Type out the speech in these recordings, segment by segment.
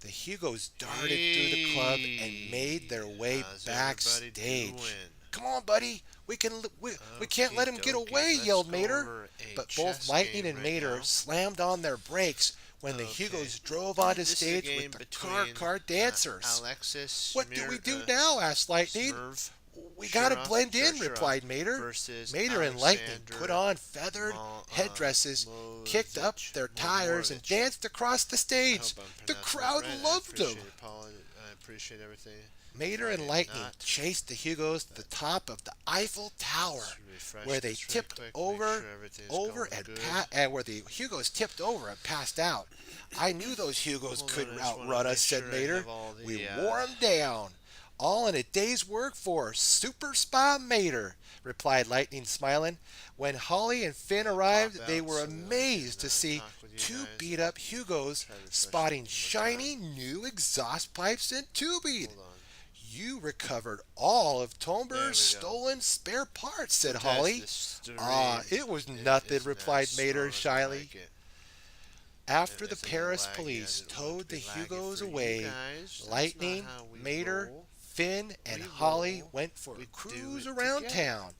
The Hugos darted through the club and made their Hey, way how's everybody backstage. doing? Come on, buddy. We can't Okie let him get dokie, away, let's yelled go Mater. over a But both chess Lightning game and right Mater now. slammed on their brakes when the Okay, Hugos drove onto this is a stage game with the car between car dancers. Alexis What do we do now? Asked Lightning. Smirv We gotta Shurov, blend in, Shurov replied Mater. versus Mater and Lightning put Alexander on feathered headdresses, kicked up their tires, and danced across the I stage. hope I'm The pronouncing crowd that right. loved them. I appreciate everything. Mater I and did Lightning not. chased the Hugos to the top of the Eiffel Tower, Let's refresh where they this really tipped quick, make over, sure everything's over going and good. and where the Hugos tipped over and passed out. I knew those Hugos Hold couldn't on, I just wanna outrun make us, said sure I Mater. have all the, We wore 'em down. All in a day's work for Super Spy Mater, replied Lightning, smiling. When Holly and Finn arrived, pop they out were so that I amazed can, to see talk with you two guys. beat-up Hugos Try to refresh spotting it one more shiny new exhaust pipes and tubing. Hold on. You recovered all of There we go. Tomber's stolen spare parts, said That's Holly. the stream. It was nothing, It's replied nice, Mater slow, I shyly. like it. After the It's a little Paris laggy. police I didn't want towed it the to be laggy Hugos for you away, guys. That's Lightning, not how we Mater, roll. Finn, and We Holly roll. went for We a do cruise it around together. town.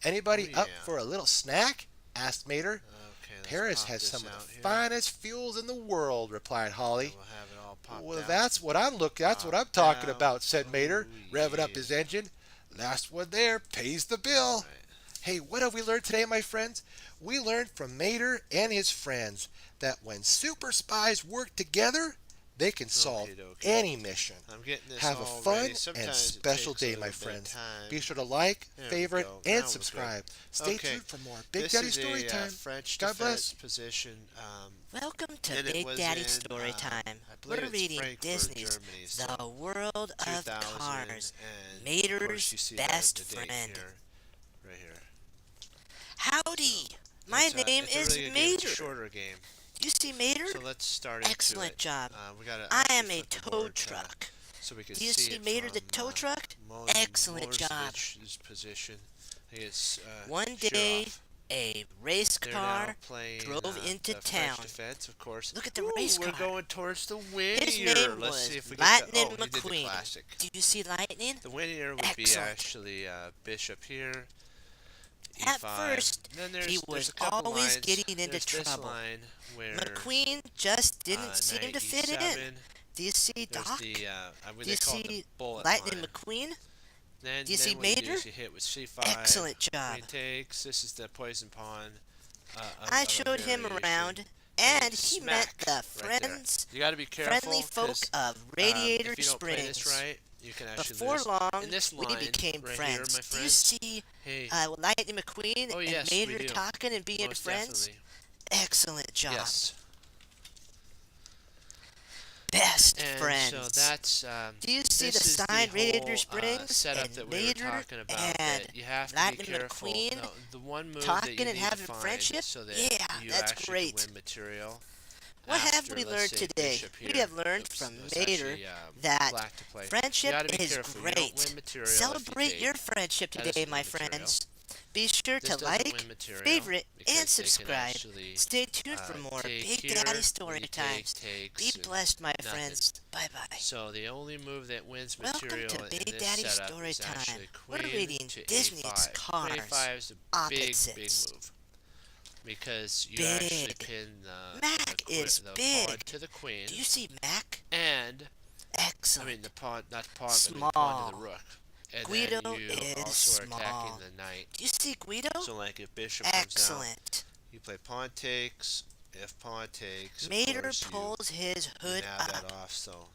Anybody Oh, up yeah. for a little snack? Asked Mater. Okay, let's Paris pop has this some of out the here. finest fuels in the world, replied Holly. We'll have it all popped Well, out. that's what I'm Popped talking out. about, said Mater, Oh, revving up yeah. his engine. Last one there pays the bill. Right. Hey, what have we learned today, my friends? We learned from Mater and his friends that when super spies work together, they can solve Okie dokie. any mission. I'm getting this Have a all fun ready. and Sometimes it special takes a day, little my bit of friends. time. Be sure to like, There we favorite, go. and Now we're subscribe. good. Stay Okay. tuned for more Big This Daddy is Story a Time. French God defense bless. position. Welcome to and it Big was Daddy in, Story I Time. believe We're it's reading Frankfurt, Disney's Germany, The so World of 2000, Cars. and of Mater's course you see best the date friend. here, right here. Howdy! My It's name it's a is really good game. It's a Mater. shorter game. You see Mater? So let's start into Excellent it. job. We gotta I actually am a flip the tow board, truck. so we can Do you see see it Mater the from, tow truck? Excellent job. Morsvich's position. I think it's One day, Shirov. a race They're now car playing, drove into the town. French defense, of course. Look at the Ooh, race we're car. going towards the win His here. name Let's was see if we Lightning get the, he did the McQueen. classic. Do you see Lightning? The winner would be Excellent. actually Bishop here. At E5. first, Then he there's was a couple always lines. getting into There's this trouble. line where McQueen just didn't seem knight to fit in. E7. Do you see There's Doc? the Do they you call it the see bullet Lightning line. McQueen? Then, Do you see what you do Mater? is you hit with C5. Excellent job. Queen takes. This is the poison pawn. I showed him around, and he met smack the right there. friends, You got to be careful. friendly folk 'Cause, of Radiator if you don't play Springs. this right, you can actually Before lose. long, In this we line became right friends. Here, my Do you friends, see hey, Lightning McQueen oh, and yes, we Mater do. talking and being most friends? definitely. Excellent job. Yes. Best And friends. so that's Do you see the this is sign the Radiator whole, Springs setup and that we were Mater talking about. and That you have to Lightning be careful. McQueen No, the one move that talking you and need having to find friendship? so that Yeah, you that's actually great. can win material. What have after, we let's learned say, today? bishop We here. have learned Oops, from that's Mater actually, that black to play. friendship You gotta be is careful. You don't win great. material if you Celebrate take. your friendship That today, doesn't my win material. friends. Be sure This to doesn't like, win material favorite, because and they can subscribe. actually, Stay tuned for more take Big here, Daddy Story when you Times. takes, Be and blessed, my nothing. friends. Bye-bye. So the only move that wins Welcome material to in Big this Daddy setup Story is Time. actually We're queen reading to Disney's A5. Cars. Queen A5 is a big Opposites. move because you actually Big. pin Mac is the pawn big. to the queen, Do you see Mac? and I Excellent. mean the pawn, not the pawn, but the pawn to the Small. rook. And Guido then you is also are attacking small. the knight. Do you see Guido? So like if bishop comes out, Excellent. you play pawn takes. If pawn takes, of Mater course, pulls his you hood nab that up. off. So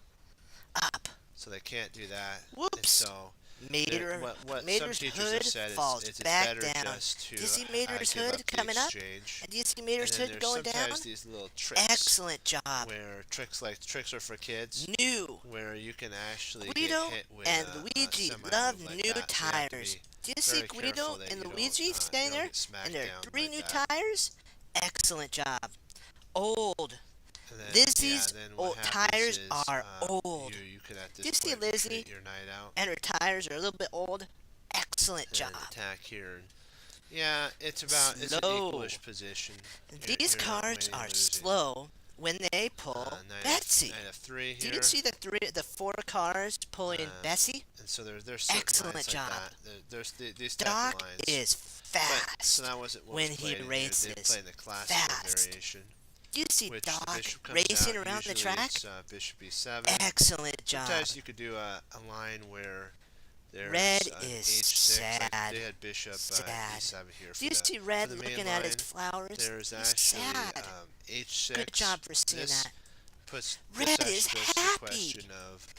They can't do that. And Whoops. so Mater, what some Mater's teachers hood have said falls is it's back better down. just to Do you see Mater's give hood up the coming up? exchange. And do you see And Mater's then hood there's going down? sometimes these little tricks Excellent job. where tricks are for kids, New. where you can actually Guido get hit with and a Luigi semi-move love like new that. So you have to tires. be Do you see very Guido careful that and you don't, Luigi standing don't there? get smacked And their down 3 like new that. tires? Excellent job. Old. And then, Lizzie's then what old happens tires is, are old. You can at this Do you see point Lizzie? retreat your knight out And her tires are a little bit old. Excellent and job. attack here. Yeah, it's about it's an Slow. equalish position. These You're not cars winning, are losing. slow, when they pull Knight Betsy. Knight F3 Did here. you see the four cars pulling Bessie? And so there's certain Excellent lines job. like that. There's these type Doc of lines. is But, fast so that wasn't what when was he played in here. races. They played in the classical Fast. variation. Do you see Which the Doc bishop comes racing out. around the Usually track? It's, bishop B7. Excellent job. Sometimes you could do a line where there's Red an is H6. Like sad. they had bishop Sad. E7 here. Do you see for Red the main looking at his line. flowers? There's He's actually sad. H6. Good job for seeing This that. Puts Red this actually is goes to the happy. question of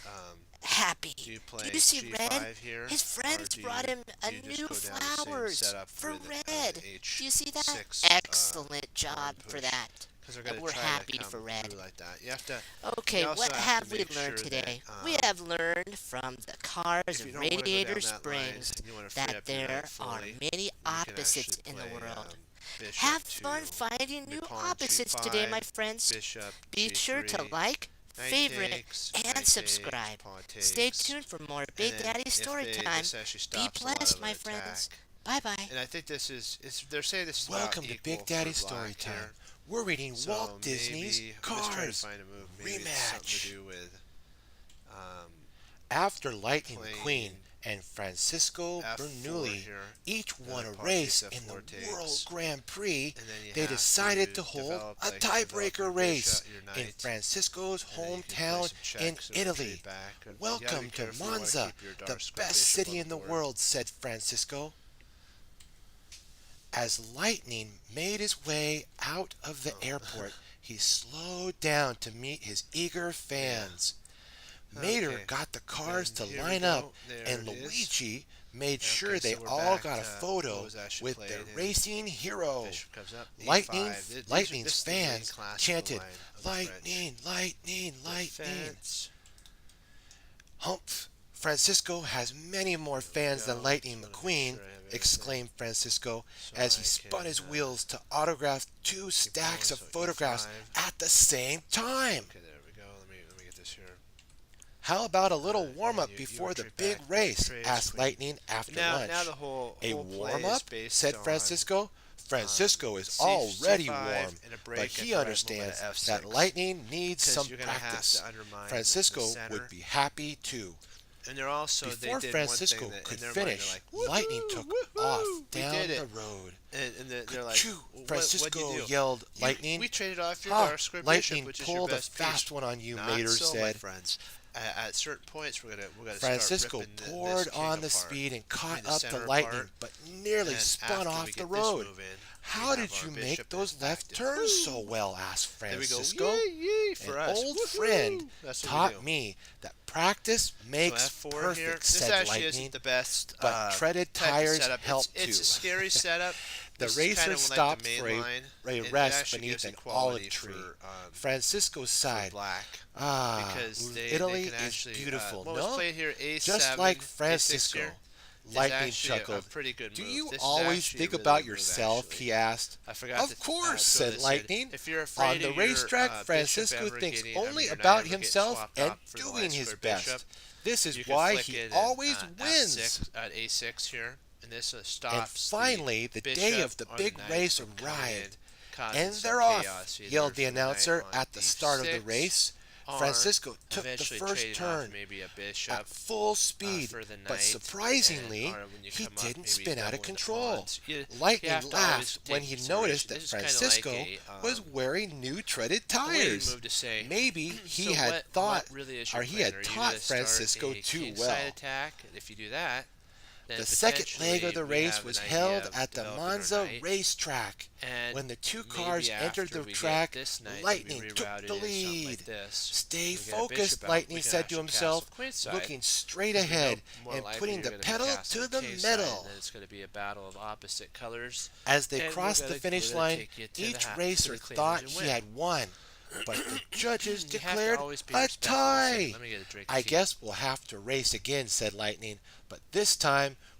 Happy. do you play you see G5 Red? here? His friends or do brought you- him do a you just new go down the same flowers setup for with, Red. H6, Do you see that? Excellent job pawn for push? that. Because they're And going we're to try happy to come for Red. through like that. You have to. Okay, You also what have to have we make learned sure today? that, We have learned from the cars if you of don't wanna go down Radiator that Springs line, you wanna free that up your there knight are fully, many you can opposites actually in the play, world. bishop Have to fun finding new pawn opposites G5, today, my friends. Bishop Be sure to G3, like, knight favorite, takes, and knight takes, subscribe. pawn Stay takes, tuned for more and Big then Daddy if story they- time. this actually Be stops a lot blessed, of my an friends. attack. Bye bye. And I think this is they're saying this is Welcome about to Big equal Daddy for Story black Time. here. We're reading So Walt Disney's maybe, I'm just trying to Cars. find a move. Maybe it's something Rematch. to do with After Lightning playing McQueen and Francisco F4 Bernoulli here, each won a pawn race takes, in the F4 takes, World Grand Prix, and then you they have decided to hold develop, a like, develop your tiebreaker race bishop, your in knight, Francisco's and then you can play hometown some in checks or Italy. retreat back. And you gotta Welcome be to careful, you wanna Monza, keep your the dark square best bishop city on in the board. world, said Francisco. As Lightning made his way out of the airport, he slowed down to meet his eager fans. Mater Okay. got the cars Then to here we line go. up, There and it is. Luigi made Okay, sure so they we're all back got a to photo what was actually with played their in racing hero. Bishop comes up, Lightning, E5. These are- Lightning's this is the main fans classical chanted, line of the French. "Lightning, lightning, lightning." Defense. Humph! Francisco has many more fans than go. Lightning Just wanna make McQueen, sure I have everything. exclaimed Francisco So as he I spun his can, wheels to autograph two stacks going, of so photographs E5. at the same time. Okay, there we go. Let me get this here. How about a little and warm up you before the retreat big back, race? trace, Asked queen. Lightning after Now lunch. the whole A whole play warm is up? based Said on, Francisco. Francisco is C- already C5 warm, and a but break he at the right moment understands at F6. that Lightning needs 'Cause some you're gonna have practice. to undermine the Francisco center. would be happy too. And they're also Before they did Francisco one thing that could in their finish, mind, they're like, Lightning "Woohoo, took woohoo, off we down did the it." road. And they're like, Ka-choo! "What'd Francisco you do?" yelled, "You- "Lightning!" We traded off your "Ha! dark square Lightning bishop, which is your pulled a best fast piece." one on you, Not Mater so, my said. friends. At certain points, we're gonna Francisco start ripping poured this king on the apart. speed and caught Between the up center to Lightning, apart, but nearly and spun after off we the get this road. move in, How we did have you our make bishop those is left active. turns so well? Asked There we go. Francisco. Yay, for An us. old Woohoo! friend That's what we taught do. me that practice makes So F4 perfect, here. This said actually Lightning. isn't the best, but treaded type of tires setup. help It's too. a scary setup. The This is racer kind of like the stopped main for line, a and it rest actually beneath gives an equality olive tree. for, Francisco for sighed. black. Ah, Because Italy they can is actually, beautiful, what no? was played here, A7, Just like A6 Francisco. here, is Lightning actually a chuckled. pretty good Do move. you This is always actually a think really about good move, yourself? actually. He asked. I forgot Of to course, throw said this in. Lightning. If you're afraid On the of your, racetrack, bishop Francisco ever thinks getting, I mean, only your knight about ever getting himself swapped and up for the doing light his square best. bishop, This is you can why flick he it in, always wins. F6 at A6 here, and this And stops finally, the day bishop of the or big knight race from coming arrived. in, causing And some they're off, chaos, either yelled the for knight announcer on at the start of the D6, race. or Francisco took the eventually first trading off turn maybe a bishop at full speed, for the but knight, surprisingly, and, or when you he come up, didn't maybe spin out of doubling the control. pawns. You Lightning have to laughed always when take he consideration. noticed that This is kinda Francisco like a, was wearing new treaded a waiting tires. move to say, Maybe he so had what thought, really is or your he plan? had Are you taught gonna start Francisco a too kingside well. attack? And if you do that, then The second leg of the potentially we race have was an idea held of at the developing our Monza knight, racetrack. and When the two maybe cars entered after the we get track, this knight, Lightning we took rerouted the it, something lead. like this. Stay We get a focused, bishop out, Lightning we can said to actually himself, castle queenside. looking straight Because we know ahead more and likely putting the you're gonna pedal castle to the kingside, metal. and it's going to be a battle of opposite colors. As they And crossed we're the gonna- finish we're gonna line, take you to the each to the racer cleaners thought and he win. had won, but the judges You have to declared always be a respectful and say, tie. "Let me get a drink of I tea." guess we'll have to race again, said Lightning, but this time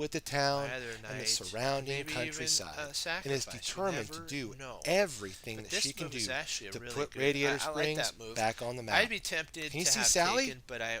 with the town Either and the night, surrounding maybe even countryside, a and is sacrifice. You determined to never do know. everything But that this she can move do is actually a to really put good. Radiator I like Springs that move. back on the map. I'd be tempted Can you to see have Sally? taken, but I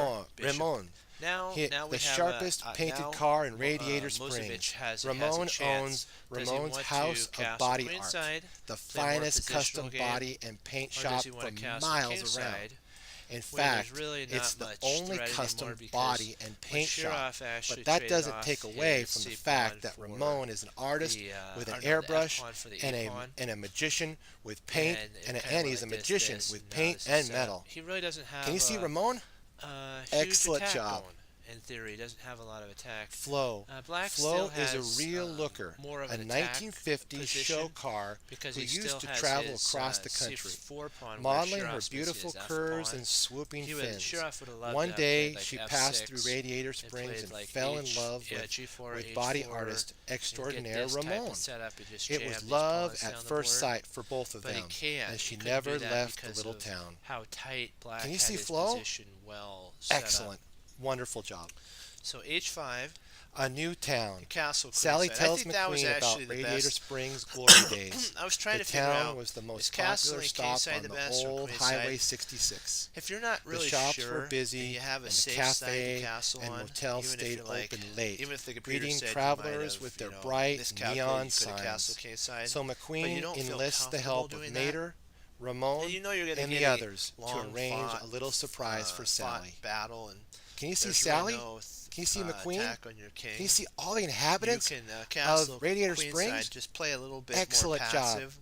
Raymond. Bishop. Raymond. Now Hit we the have sharpest painted now, car in Radiator Mozovic Springs. has a Ramon chance. owns Does he Ramon's want House to of castle Body Art, queenside, the play more finest custom positional game, body and paint or shop does he want for to castle miles around? kingside? In Where there's fact, really it's not the much only threat custom anymore because body and when paint shop. Shirov actually But that traded doesn't off take away his from the C fact pawn that for Ramon is an artist with an or no, the airbrush F-pawn for the and E-pawn. a magician with paint, and it and kinda he's a like this, magician this, with and now paint this and is metal. He really doesn't have. Can you see Ramon? Huge Excellent attack job. going. In theory, he doesn't have a lot of attack. Flo. Black Flo still is has, a real looker, more of a an attack 1950s show position car because who he still used to has travel his, across the country, C4 pawn, modeling where her Shirov's beautiful missing his curves F-pawn. and swooping fins. Shirov would have loved One to have day, played, like, she F6 passed through Radiator and Springs played, and like, fell in H- love yeah, with, G4, with body H4, artist and get extraordinaire this type of Ramon. setup and just It jam was these love pawns at down the first board. sight for both of But he them, can't. as she He couldn't never do that left the because little of town. How tight Black Can you had see his Flo? position well set up. Excellent. Wonderful job. So H5, A new town. castle. Sally queenside. I tells think that was McQueen about actually the Radiator best. Springs' glory days. I was trying The to figure town out was the most castle popular and stop queenside on the the best or old queenside? Highway 66. if you're not really The shops sure, were busy, and you have a and the safe side to cafe castle and on, motels even if stayed you're like, open late, even if the computer greeting said you travelers might have, with their you know, bright miscalculated, neon you could have castle signs. kingside, So but you McQueen don't feel enlists the comfortable help of doing that. Mater, Ramon, and you know you're going to and get the a others to long arrange fought, a little surprise for fought Sally. battle, and Can you see there's Sally? really no, Can you see McQueen? attack on your king. Can you see all the inhabitants you can castle Radiator queenside, Springs? just play a little bit Excellent more job. passive,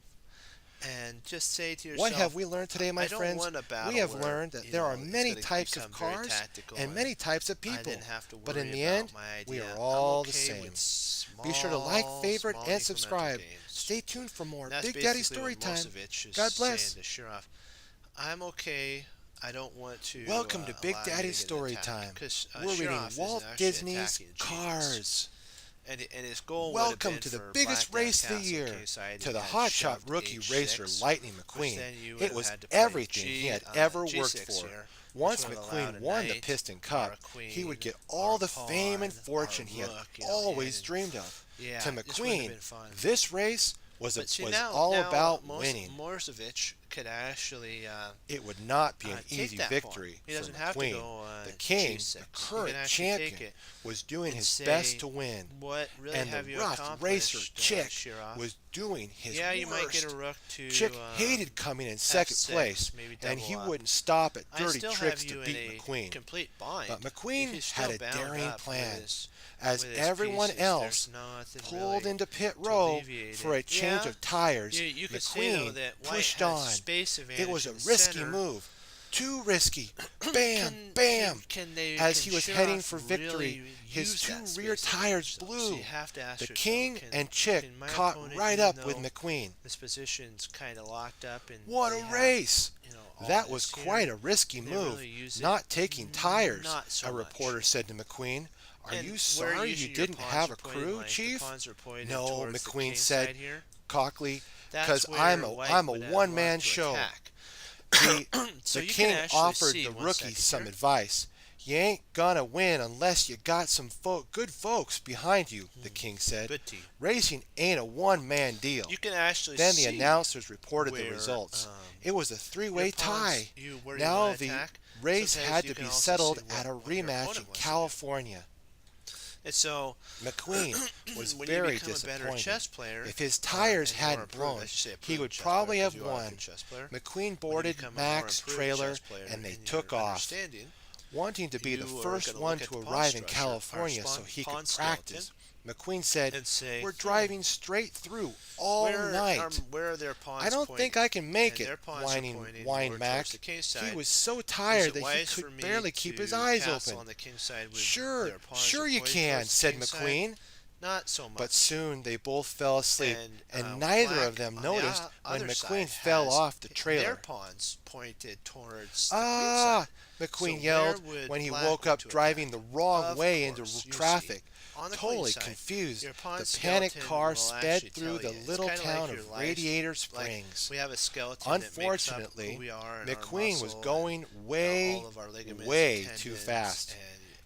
and just say to yourself, What have we learned today, my I don't friends? want a battle We have where, learned that you there know, are it's many gonna types of become very cars tactical and many types of I people. didn't have to But in worry the about end, my we idea. are all I'm the okay same. with Be sure to like, favorite, small and incremental subscribe. gains. Stay tuned for more And that's Big Daddy basically Story what Time. Mozovic is God bless. saying to Shirov. I'm okay. I don't want to. Welcome to Big allow you to Daddy get an Story attack, Time. 'cause, We're reading Shirov isn't Walt actually Disney's attacking genius. Cars. And his goal Welcome would to have the been for biggest Black race of the Castle year, kingside to and the had hotshot shoved rookie H6, racer Lightning which McQueen. then you would It have was had to play everything G, he had uh, ever G6 worked for. here, Once which would have allowed McQueen a won the knight Piston or Cup, a queen he would get or all a the fame and pawn fortune or a he had rook, you know, always and- dreamed of. Yeah, To this would have McQueen, been fun. this race was But see, all now about winning. Mozovic could actually It would not be an take easy that victory pawn. He for doesn't have to McQueen. go The king, G6. the He current can actually take champion, it was doing and his say, best to win. What really And have the you rough accomplished, racer Chick Shirov? was doing his Yeah, you worst. might get a rook to Chick hated coming in second F6, place, maybe and he double up. wouldn't stop at I dirty still tricks have to you beat in a McQueen. complete bind. But McQueen If he's had still a bound daring up plan. with As his everyone pieces, else there's nothing pulled really into pit to row alleviate for a it. change Yeah, of tires, you could say, though, McQueen that White pushed has on. space advantage It was a in the risky center. move. Too risky. Bam, Can- bam. can they- As can he was Shirov heading for really victory, his use two that rear space tires advantage, though? blew. So you have to ask The yourself, king can- and Chick can my caught opponent, right even up with though McQueen. This position's kind of locked up, and What they a have, race! you know, all That was this here. quite a risky They move. really use it Not taking tires, not so a much. reporter said to McQueen. Are And you where sorry usually you your didn't pawns have are a pointed, crew, like, the Chief? pawns are pointed No, towards the McQueen king said side here. cockily, That's because where I'm White a would have one-man loved to show. attack. The So you can king actually offered see, the one rookie second some here. advice. You ain't gonna win unless you got some good folks behind you, the king said. Good team. Racing ain't a one-man deal. You can actually Then see the announcers reported the where, results. um, It was a three-way your pawns, tie. where you Now wanna the attack. race Sometimes had you to can be also settled see at a what your rematch opponent in wants to do. California. And so McQueen was when very you become a better disappointed. chess player, If his tires and more hadn't improved, blown, I should say he improved would chess probably player, have 'cause you are a won. good chess player. McQueen When you boarded become a more Mac's improved trailer chess player and they in took your off, understanding, wanting to be the you are first gonna one look at to the pawn arrive in structure, California our so he pawn could practice. skeleton, McQueen said, and say, "We're driving straight through all where night. where are their pawns I don't pointing? think I can make And their it," pawns are pointing whined more Mac. towards the king He side. was so Is tired it that he wise for could me barely keep to his eyes castle open. on the king side with Sure, their pawns sure are you pointed can, towards the said king side? McQueen. Not so much. But soon they both fell asleep, and Black, neither of them on the noticed when other McQueen side, fell has off the Their trailer. pawns pointed towards the Ah! queen McQueen So yelled where would when he Black woke want up to driving the wrong Of way into course, you traffic. side. On the Totally queen side, confused, your pawn the panicked skeleton car will sped actually through tell the you. It's little kinda town like your of life. Radiator Like, Springs. we have a skeleton that makes up Unfortunately, who we are and our McQueen was muscle going and, way, all of our ligaments, way tendons, too fast. and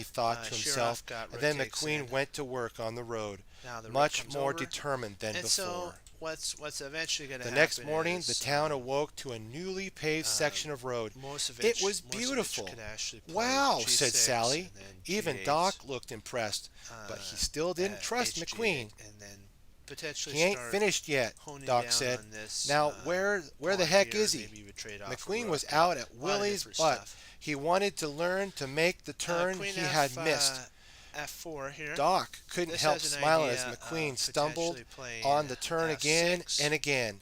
he thought to himself, Sheriff got and then rotates McQueen in. went to work on the road, Now the road much comes more over. determined than And before. so what's eventually going to The happen next morning, is, the town awoke to a newly paved section of road. most of It was most of beautiful. could actually play Wow, said G6 Sally. and then Even G8, Doc looked impressed, but he still didn't trust HG8, McQueen. and then potentially He ain't start finished yet, honing Doc down said. on this, Now, where the plot heck here, is he? maybe you would trade off a McQueen rook, was and out at a lot of Willie's different butt. stuff. He wanted to learn to make the turn Queen he F, had missed. F4 here. Doc couldn't This help has an smiling as idea McQueen of stumbled potentially playing on the turn again F6. and again.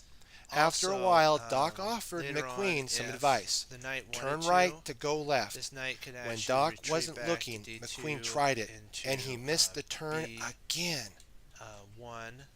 After a Also, while, Doc offered later on, McQueen some if advice. the knight Turn wanted to, right to go left. this knight could When actually Doc retreat wasn't back looking, to D2 McQueen tried it, into, and he missed the turn B, again. 1.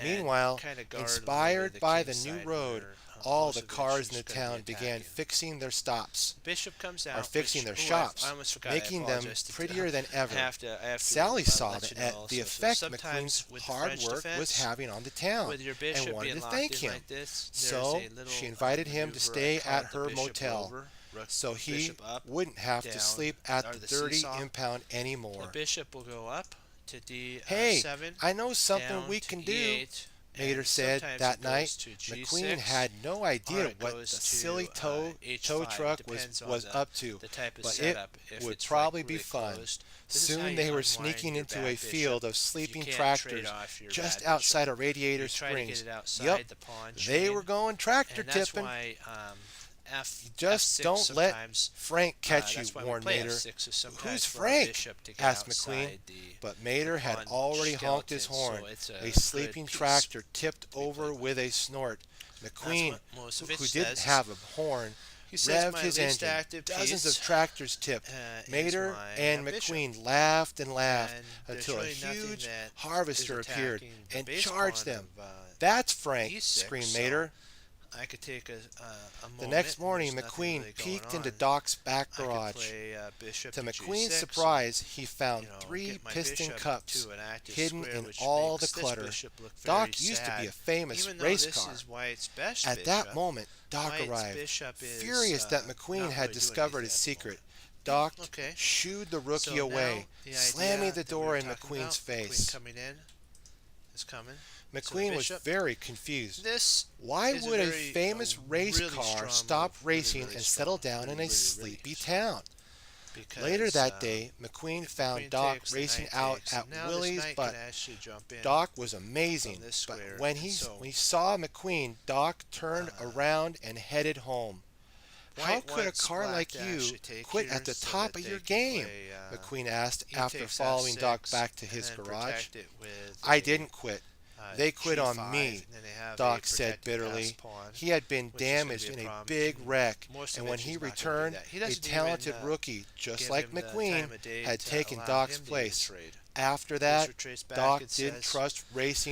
Meanwhile, Kind of guard inspired by the new kingside road, where, all the Milosevic cars in is the gonna be town began attacking. fixing their stops, Bishop comes out, or fixing their which, shops, I almost forgot. making I them apologize to- prettier than ever. I have to Sally saw let the, you know also. the So effect sometimes McQueen's with hard French work was defense, having on the town, with your bishop and wanted being to locked thank in him. like this, So there's a little, she invited him to maneuver, stay I call at it the her bishop motel, rover, so he bishop up, wouldn't have to down, sleep at or the the dirty seesaw. impound The anymore. bishop will go up to D7. Hey, I know something down we to can do, E8, Mater and said sometimes that it goes night. to McQueen G6, had no or idea it what the goes to, silly tow H5, truck depends on was the- up to, the type of but setup. it If would it's probably like be really fun. closed, this is how Soon you they were unwind sneaking your into bad a bishop. field of You sleeping can't tractors trade off your just bad outside bishop. of Radiator You try to Springs. get it outside Yup, the pawn they chain, were going tractor and that's tipping. why Just F6 don't let sometimes, Frank catch you, that's why we warned play Mater. F6 is sometimes Who's for our Frank? bishop to get Asked outside McQueen. the But Mater had pawn already honked his skeleton, horn. so it's A good sleeping piece tractor tipped to be over played with. with a snort. McQueen, That's what Milosevic who didn't says. have a horn, He says revved my his least engine. active Dozens piece, of tractors tipped. is Mater my and bishop. McQueen laughed and laughed And there's until a really nothing huge that harvester is appeared attacking the and base charged pawn them. of, That's Frank, E6, screamed so Mater. I could take a moment. The next morning, there's nothing McQueen really peeked going into on. Doc's back I could garage. play, bishop To to McQueen's G6, surprise, he found and, 3 get my piston bishop cups to an active hidden square, in which all the makes this clutter. bishop look Doc very used to be a sad. famous Even though race this car. is White's best At bishop, that moment, Doc White's arrived, bishop is, furious that not McQueen really had doing discovered his anything at the secret. moment. Doc Okay. shooed the rookie So away, now the slamming idea the that we door were in talking McQueen's about, McQueen face. coming in is coming. McQueen was bishop. very confused. This Why is would a very, famous race really car strong stop move, really, racing really and strong, settle down in a really, sleepy strong. town? Because, Later that day, McQueen if found queen Doc takes, the racing knight out takes, at and now this Willie's, knight but can actually jump in Doc was amazing. from this But square, when and so, he saw McQueen, Doc turned around and headed home. How White could a wants car black like to you actually take quit here at the so top that of they your can game? play, McQueen asked he after takes following Doc F6 back to and his then garage. protect it with I a, didn't quit. They quit on G5, me, and then they have Doc a said protected bitterly. pass pawn, He had been which is gonna damaged be in a problem. big wreck, Most and of when it he he's not gonna do returned, that. He a doesn't talented even, rookie, just give like him the McQueen, time of day had to taken allow Doc's him to place. trade. After This that, retraces back Doc and didn't says, trust race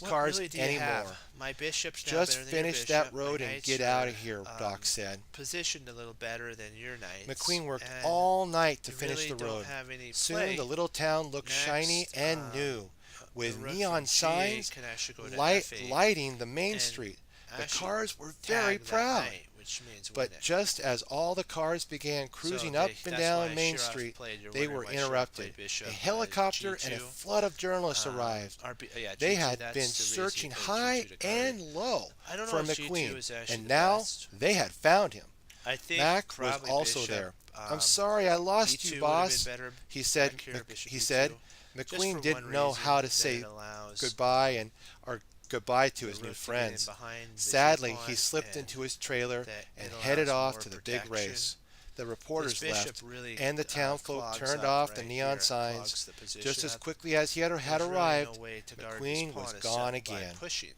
"What cars really do you anymore. have? My bishop's now Just better than your finish bishop. that My road and knights get are, out of here," Doc um, said. Positioned a little better than your knights. McQueen worked and all night to you finish really the don't road. have any Soon play. the little town looked shiny Next, and new, the with rook neon from G8 signs can actually go to light, F8 lighting the main and street. The actually cars were very tag that proud. knight, which means But win it. just as all the cars began cruising So up they- and that's down why Main Shirov Street, played. You're they wondering were why Shirov interrupted. played bishop, A helicopter and a G2. flood of journalists arrived. Yeah, They G2, had that's been the reason searching he played high G2 to guard and it. low I don't for know if G2 McQueen, is actually and the now best. they had found him. I think Mac was probably also bishop, there. "I'm sorry I lost E2 you, would have boss," been better he said. back here, bishop He E2. said Just McQueen for didn't one know reason, how to that say it allows goodbye or goodbye to the his new rook to get in friends. behind the Sadly, G pawn, he slipped and into his trailer that and it headed allows off more to the big protection. race. The reporters This bishop left, really, and the townfolk clogs turned up off the right neon here, signs. clogs the position Just as up. quickly as he had There's arrived, really no way to guard McQueen this pawn was except gone by again. pushing.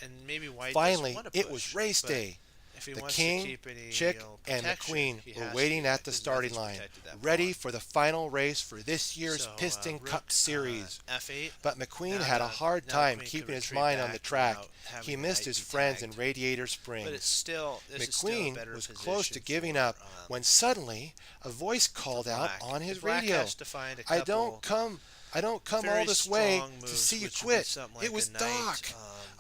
And maybe White Finally, doesn't want to it push, was race but day. if he The wants king, to keep any, Chick, protection, and McQueen he were has waiting to, at the because starting nothing's line, protected that ready pawn. for the final race for this year's So, Piston rook, Cup Series. F8. But McQueen Now had a the- hard now time McQueen could keeping his retreat mind on the back track. without having He the missed knight his be friends in tagged. Radiator But it's Springs. still, this is still a McQueen better was close to position giving for, up when suddenly a voice called out black. on his Black radio. has to find a I couple don't come all very this way strong to moves, see you which would be quit. something It like was a knight, Doc.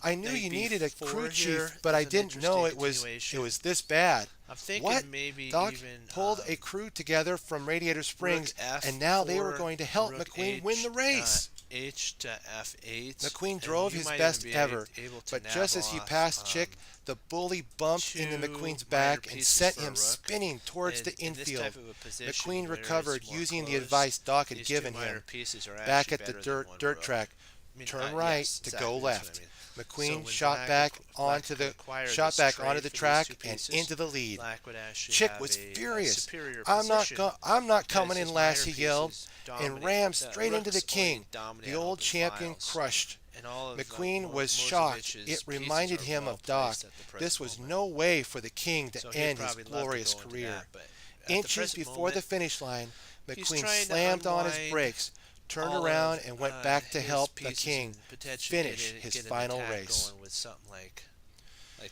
I knew knight you needed a B4 crew here chief, but I is an didn't know interesting it was continuation. this bad. I'm thinking What? maybe Doc even pulled a crew together from Radiator Springs, rook and now they were F4, going to help rook McQueen win the H, race. H to F8. McQueen and drove you his might best even be ever, able to but nab just as he off, passed Chick, the bully bumped into two McQueen's minor back and pieces sent for a him rook. spinning towards the in this infield. type of a position McQueen where recovered it's more using the closed, advice Doc had these given two minor him pieces are back actually at the better than one dirt rook. track. I mean, turn right yes, to exactly, go that's left. what I mean. McQueen when shot Black back Black onto could the acquire shot this back trade onto the for these track two and pieces, into the lead. Black would actually Chick have was a furious. superior I'm not position I'm not because coming his in last, minor he yelled, pieces and dominate. rammed The straight into the rooks only king. dominate The on old open champion files. crushed. And all of McQueen was Mosevic's shocked. It pieces reminded are him well of Doc. placed at the present This was moment. no way for the king to So he'd end his probably love to glorious go into career. that, but at the Inches present before moment, the finish line, he's McQueen trying to slammed on his unwind brakes, turned all around, of, and went back to his help the pieces king and potentially finish his get an final attack race. going with something like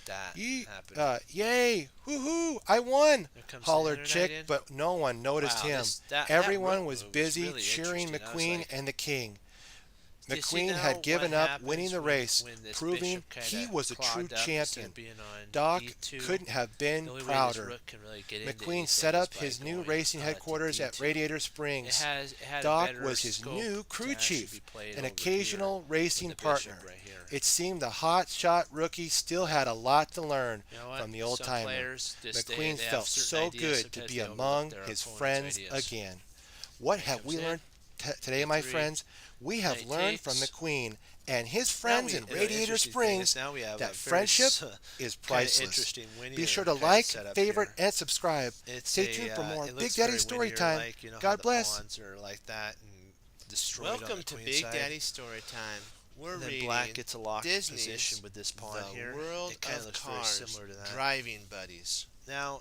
that happening. Yay! Hoo-hoo! I won! There comes Hollered the Chick, internet in. but no one noticed Wow, him. that Everyone rope was move busy really cheering interesting. I was McQueen like, and the king. you see McQueen now had given what up happens winning the when- race, when this proving bishop kinda he was a true clogged up instead champion. of being on Doc E2. couldn't have The been only way this prouder. rook can really get into McQueen E set is up by his new going, racing to headquarters at D2. Radiator It Springs. had a Doc better was his scope new to crew actually chief, be played an over occasional here racing with the bishop partner. right here. It seemed the hot-shot rookie still had a lot to learn You know what? from the old Some timer. players just McQueen they have felt certain so ideas, good to sometimes be they overlook among their his opponent's friends ideas. again. What have we comes in. learned today, my Three. friends? We have Knight learned from takes. McQueen and his Now friends we- in the Radiator interesting thing is Springs now we have that a very friendship is kinda priceless. interesting winning Be sure to kinda like, setup favorite, here. and subscribe. It's Stay tuned for more it Big looks Daddy very story linear, time. like, you know, how God the bless. pawns are like that and destroyed on Welcome the to queen Big side. Daddy Story Time. We're And then reading black gets a locked Disney's position with this pawn The here. World It kinda of looks Cars very similar to that. Driving Buddies. Now,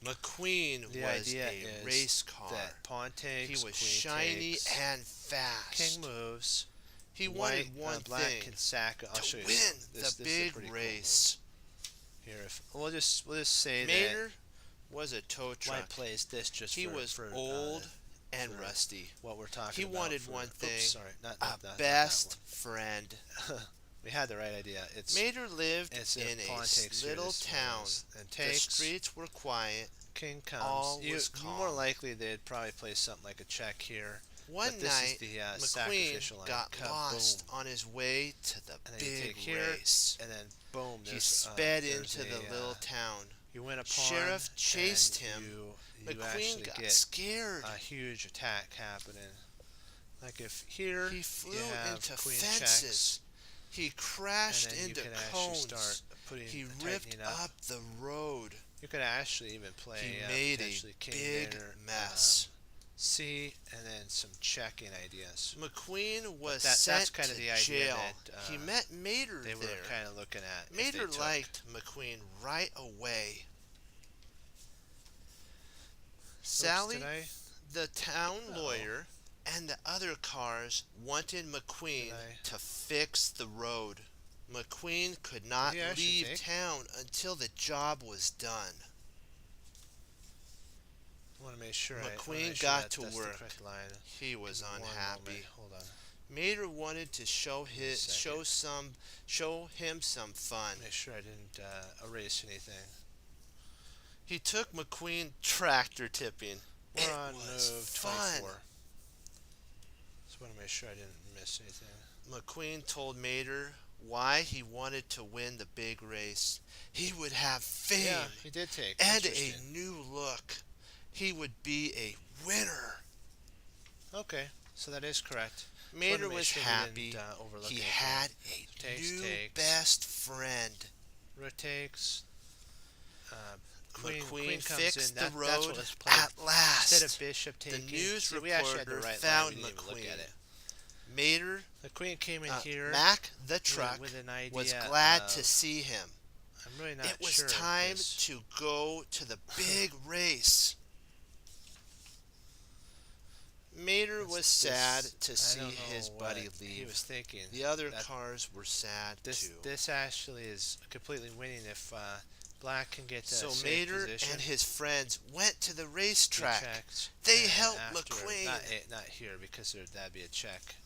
McQueen the was idea a is race car. that pawn takes, He was queen shiny takes, and fast. king moves. He White, wanted one black thing, can sack. I'll show to you win this, the this is a big pretty cool race. move. Here, if we'll just say Mater was a tow that truck. White plays this just He for, was for old and for rusty. what we're talking He about. wanted for- one oops, thing, sorry, not A that best friend. one. We had the right idea. It's Mater lived it's in if pawn a takes here, little this is what it town. is. And The takes. streets were quiet. King comes. all was More calm. likely they'd probably play something like a check here. One But this night, is the sacrificial McQueen line. got Kaboom. lost on his way to the And then you big take here, race. And then boom, He there's, sped there's into the a, little town. You win a pawn. Sheriff chased and him. You actually McQueen got get scared. a huge attack happening. Like if here He flew you have into queen fences. checks, He and crashed then into you can actually cones. start putting He tightening ripped up the road. You could actually even play. He made a potentially king big there, mess. C and then some checking ideas. McQueen was that's sent kinda to the idea jail. that, He met Mater They were there. kind of looking at. if Mater they took- liked McQueen right away. Oops, Sally, did I- the town Uh-oh. lawyer, and the other cars wanted McQueen Did I- to fix the road. McQueen could not he actually leave take? town until the job was done. I want to make sure. McQueen got to that's work. The correct line. He was Give me one unhappy. moment. Hold on. Mater wanted to show second. him some fun. Make sure I didn't erase anything. He took McQueen tractor tipping. We're It on was move fun. 24. Just want to make sure I didn't miss anything. McQueen told Mater why he wanted to win the big race. He would have fame Yeah, he did take. and a Interesting. new look. He would be a winner. Okay, so that is correct. Mater Wanted to make was sure we happy. didn't, overlook He anything. had a Takes, new takes. best friend. Rook takes. Queen McQueen comes fixed in. the That's road what was played. at last. Instead of bishop taking. news See, we actually had the reporter right found line. We didn't even look McQueen. at it. Mater, The queen came in here. Mac the truck, with an idea was glad of- to see him. I'm really not It was sure. time 'cause to go to the big race. Mater was sad to I see don't his know buddy what He leave. was thinking. The other that- cars were sad This too. this actually is completely winning if black can get to So that safe Mater position. and his friends went to the He racetrack. checked, They and helped after- McQueen. Not here because that'd be a check,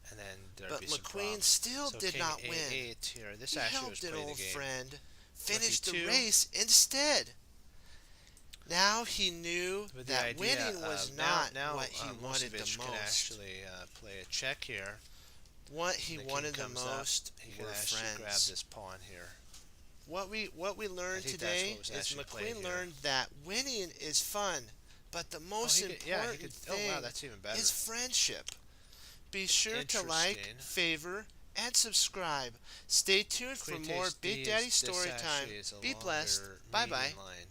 and then there'd But be some McQueen problems. still So did king not win. A8 here. This He actually was helped an playing the old game. friend finish the two. race instead. Now he knew With the that idea winning was of not now, what he wanted the Mosevich most. can actually play a check here. What he The king wanted the comes up, most He can were actually grab friends. this pawn here. What we learned think that's today what was is actually played McQueen here. learned that winning is fun, but the most he important could, yeah, he could. thing Oh wow, that's even better. is friendship. be sure to like, Interesting. favor, and subscribe. Stay tuned for Queen more takes Big these. Daddy This story time. actually is a Be blessed. longer Bye-bye. median line.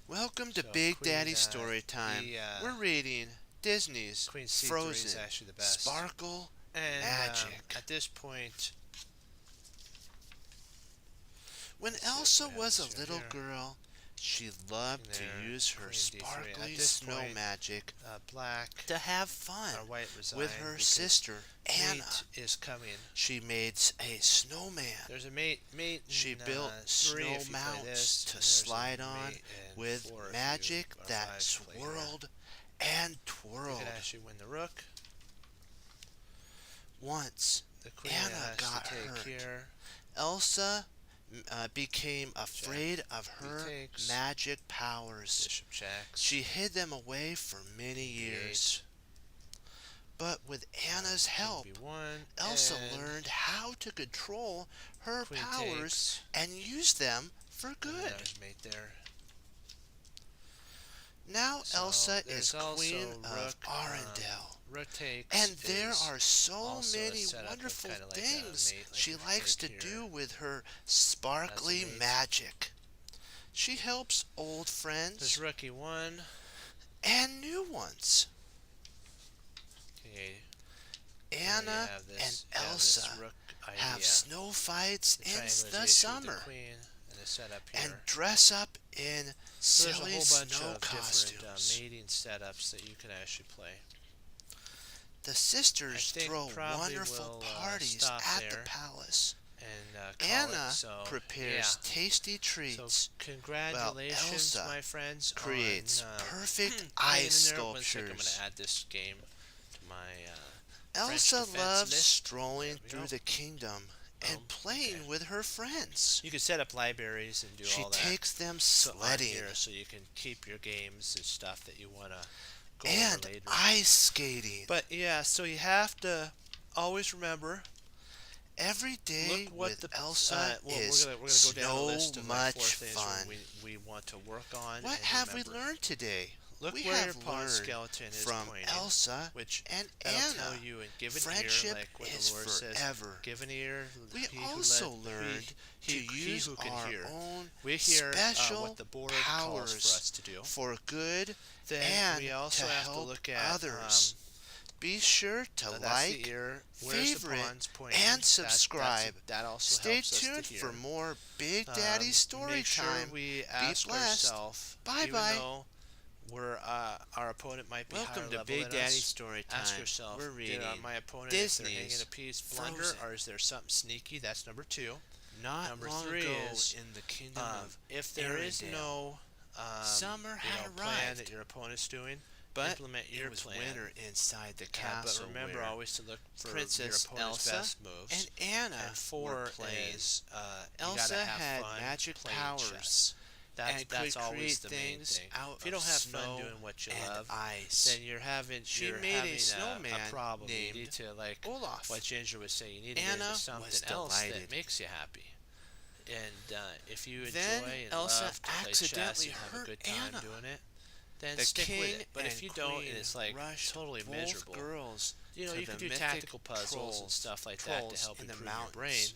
Welcome to So Big Queen, Daddy story time. We're reading Disney's Queen C3 Frozen, is actually the best. Sparkle, And Magic. at this point, When Let's see Elsa what was happens a little here. girl, she loved to There, use her Queen D3. At sparkly this snow point, magic black to have fun or white resign with her because sister Anna. mate is coming. She made a snowman. There's a mate. She in, built 3 snow if you play mounts this, to and there's a slide on mate in with 4 if magic you, or that 5 if you play here. swirled and You twirled. could actually win the rook. Once The queen Anna has got to take hurt. here. Elsa became afraid of her takes. magic powers. Bishop checks. She hid them away for many years. But with Anna's help, B1, Elsa and learned how to control her queen powers takes. and use them for And good. there's mate there. Now So Elsa there's is also Queen of rook, Arendelle. Rook takes. And there is are so also a many setup of wonderful kinda like a things mate, like she if you likes to take do here, with her sparkly mate. magic. She helps old There's friends rook E1. and new ones. Okay. Anna have this, and you have this Elsa rook have idea. snow fights The in triangle is the issue with summer The queen and the setup here. and dress up in So there's a silly whole bunch snow of different costumes. mating setups that you can actually play. The sisters I think throw probably wonderful we'll, parties stop at there the palace. And call Anna it. So, prepares yeah. tasty So treats, congratulations, Elsa my friends. creates on, perfect hang in ice there. 1 second, I'm sculptures. going to add this game to my. Elsa defense loves list. strolling There we through go. the kingdom and Boom. playing Okay. with her friends. You can set up libraries and do She all that. takes them So on sledding here, so you can keep your games and stuff that you want to go and over later. ice skating. But yeah, so you have to always remember. Every day Look what with the Elsa well, is we're gonna go down a list so of like 4 much things fun. we want to work on. What and have we remember. learned today? Look we where have your pawn's learned skeleton is from pointing, Elsa which and that'll Anna. tell you and give an Friendship ear, like what is the Lord says. forever. Give an ear. We he who also led- learned he to use who can our hear. own We hear special what the board calls powers for us to do. for good Then and we also to have help to look at others. Be sure to that's like, the ear. Where's favorite, the pawns pointing? and subscribe. That also Stay helps us tuned to hear. for more Big Daddy story Make sure time. we ask blessed. ourselves, Bye-bye. even though we're our opponent might be higher Welcome to level Big than Daddy us, story time. ask yourself, We're did reading my opponent if they're hanging Disney's a piece blunder, Frozen. or is there something sneaky? That's number 2. Not Number long 3 ago is, in the kingdom of if there is Arendelle, no summer had plan arrived, that your opponent's doing, but implement your it was plan. winter inside the But castle. remember where always to look for Princess your opponent's Elsa best moves. and Anna And 4 were playing. is you Elsa gotta have had fun magic playing powers chess. and That's could always create the main things thing. out If you don't of have snow fun doing what you and love, ice. then you're having made a snowman a problem. You named need to, like Olaf. what Ginger was saying, you need to Anna get into was something else that delighted. makes you happy. And if you enjoy Then and Elsa love to play chess accidentally and have a hurt good time Anna. doing it, then The stick king with it. But if and you don't, queen and it's like rushed totally both miserable, girls you know, to you can the do mythic tactical puzzles and trolls- stuff like that to trolls help in the improve your mountains. brain.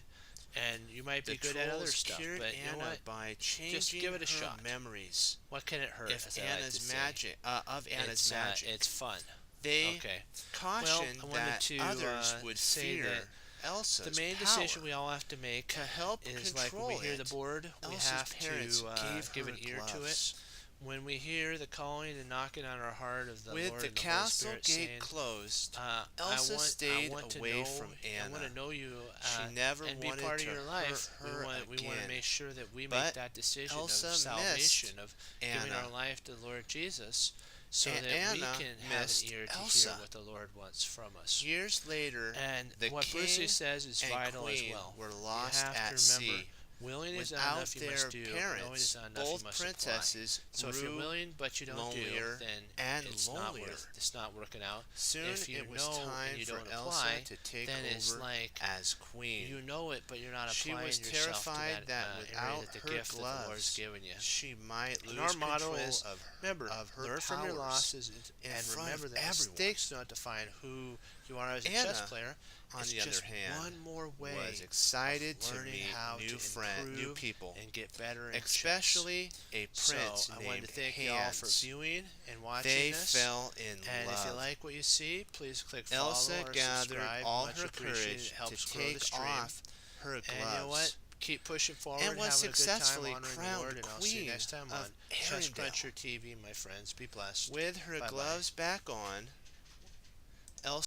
And you might be The good at other trolls stuff, cured but you know Anna what? by changing give it a her shot. memories. What can it hurt? If as I like to Anna's say. magic of Anna's it's, magic, it's fun. they Okay. cautioned I wanted that to others would say fear that Elsa's the main power. decision we all have to make to help is like control when we hear it. the board, we Elsa's have parents to gave give her an ear to it. gloves. When we hear the calling and knocking on our heart of the With Lord the and the Holy castle Spirit gate saying, closed, I Elsa want stayed to away know, from I want Anna. to know you She never and be wanted part to of your hurt life. her we want to again. make sure that we But make that decision Elsa of salvation, of giving Anna. our life to the Lord Jesus, so And that we Anna can have missed an ear to Elsa. hear what the Lord wants from us. Years later, And the what Brucey king says is and vital as queen well. were lost you have at to remember, sea. willing is not Without enough, you their must do. Knowing parents, is not enough, both you must princesses apply. So if you're grew willing but you don't lonelier do, then and it's lonelier. it's not working out. Soon If you it was know and time you for don't Elsa apply, to take then it's over like as queen. you know it, but you're not She applying was yourself terrified to that area without that the her gift that the Lord's gloves, given you. she might lose And our motto control is, of remember, of her learn from your powers losses in and front remember of that everyone. mistakes don't define who you are as a Anna, chess player. on It's the other just hand, one more way was excited of to learning meet how new to new improve people, and get better in especially a chess. prince So I named wanted to thank you all for Hans. viewing and watching They this. fell in And love. if you like what you see, please click follow Elsa or gathered subscribe. all Much her appreciated. courage It to helps grow the take stream. off her gloves. And you know what? Keep pushing forward, And was having a good successfully time, honoring the crowned Lord, and I'll see you queen next time of on Chess Arendelle. Cruncher TV, my friends. Be blessed. With her Bye-bye. gloves back on,